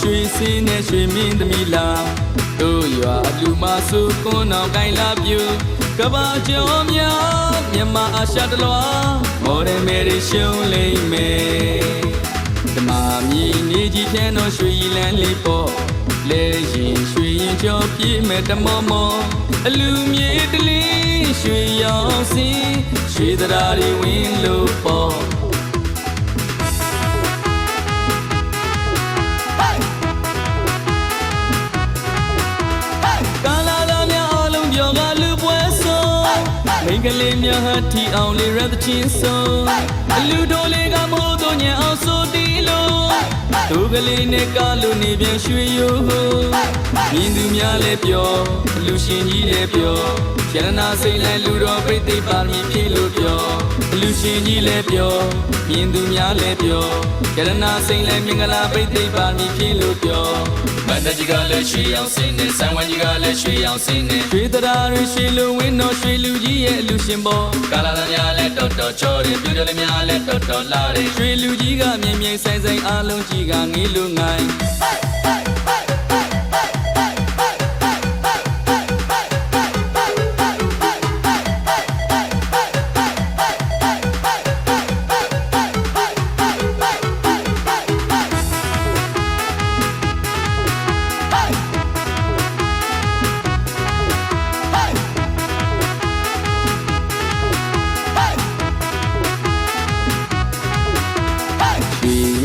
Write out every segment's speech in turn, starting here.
ရွှေစင်းနဲ့ရွှေမင်းသမီးလာတို့ရွာလူမစုကွန်းအောင်ကိုင်းလာပြူကဘာကျော်များမြန်မာအာရှတလွာမော်ဒယ်မယ်ရီရှုံးလိမ့်မယ်ဓမ္မမြည်နေကြီးဖြန်းတော်ရွှေရည်လန်းလေးပေါ့လဲရင်ရွှေရင်ကျော်ပြည့်မဲ့တမောမောအလူမြေတလေးရွှေရောင်စင်းရွှေသရာတွေဝင်လို့ပေါ့မိန်းကလေးများဟာထီအောင်လေးရတဲ့ချင်းဆုံးအလူတော်လေးကမိုးတို့ညံအောင်ဆိုတီလို့တို့ကလေးနဲ့ကားလို့နေပြန်ရွှေရိုးမြင်သူများလည်းပြောအလူရှင်ကြီးလည်းပြောရတနာစိတ်လိုက်လူတော်ပြိသိပါမည်ဖြစ်လို့ပြောအလူရှင်ကြီးလည်းပြောမြင်သူများလည်းပြောရတနာစိတ်လိုက်မင်္ဂလာပြိသိပါမည်ဖြစ်လို့ပြောမန္တကြီးကလည်းရွှေအောင်စင်းနဲ့ဆံဝမ်းကြီးကလည်းရွှေအောင်စင်းနဲ့ရွှေတရာတွေရွှေလူဝင်းတော်ရွှေလူကြီးရဲ့အလူရှင်ပေါ်ကာလာသားများလည်းတော်တော်ချောတယ်ပြူတယ်လည်းများလည်းတော်တော်လာတယ်ရွှေလူကြီးကမြင်မြင်ဆိုင်ဆိုင်အားလုံးကြီးကငေးလို့ငိုင်း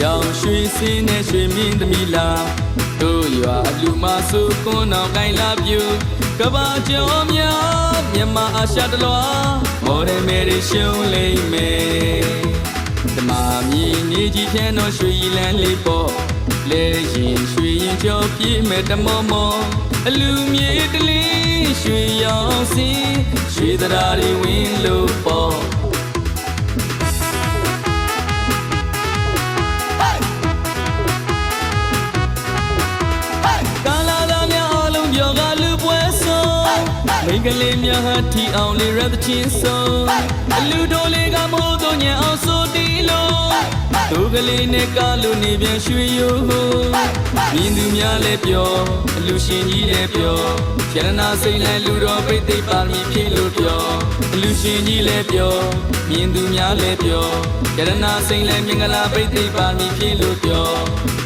ရောင်ရွှေစင်းနဲ့ရွှေမင်းသမီးလာတို့ရွာလူမစုကွန်းအောင်ကိုင်းလာပြူကဘာကျော်များမြန်မာအာရှတလွာမော်ဒယ်မယ်ရီရှုံးလိမ့်မယ်ဓမ္မမြည်နေကြီးဖြန်းတော်ရွှေရည်လန်းလေးပေါ့လဲရင်ရွှေရင်ကျော်ပြည့်မဲ့တမောမောအလူမြေတလေးရွှေရောင်စင်းရွှေသရာတွေဝင်လို့ပေါ့မိန်းကလေးများဟာထီအောင်လေးရတဲ့ချင်းဆုံးအလူတော်လေးကမိုးတို့ညံအောင်ဆိုတီလို့တို့ကလေးနဲ့ကားလို့နေပြန်ရွှေရိုးမြင်သူများလည်းပြောအလူရှင်ကြီးလည်းပြောရတနာစိတ်လိုက်လူတော်ပြိသိပါမည်ဖြစ်လို့ပြောအလူရှင်ကြီးလည်းပြောမြင်သူများလည်းပြောရတနာစိတ်လိုက်မင်္ဂလာပြိသိပါမည်ဖြစ်လို့ပြော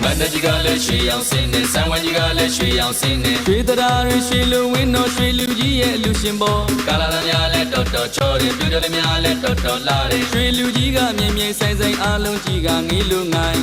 မန္တကြီးကလည်းရွှေအောင်စင်းနဲ့ဆံဝမ်းကြီးကလည်းရွှေအောင်စင်းနဲ့ရွှေသရာတွေရွှေလူဝင်းတော်ရွှေလူကြီးရဲ့အလူရှင်ပေါ်ကာလာသားများလည်းတော်တော်ချောတယ်ပြူတယ်လည်းများလည်းတော်တော်လာတယ်ရွှေလူကြီးကမြင်မြင်ဆိုင်ဆိုင်အားလုံးကြီးကငေးလို့ငိုင်း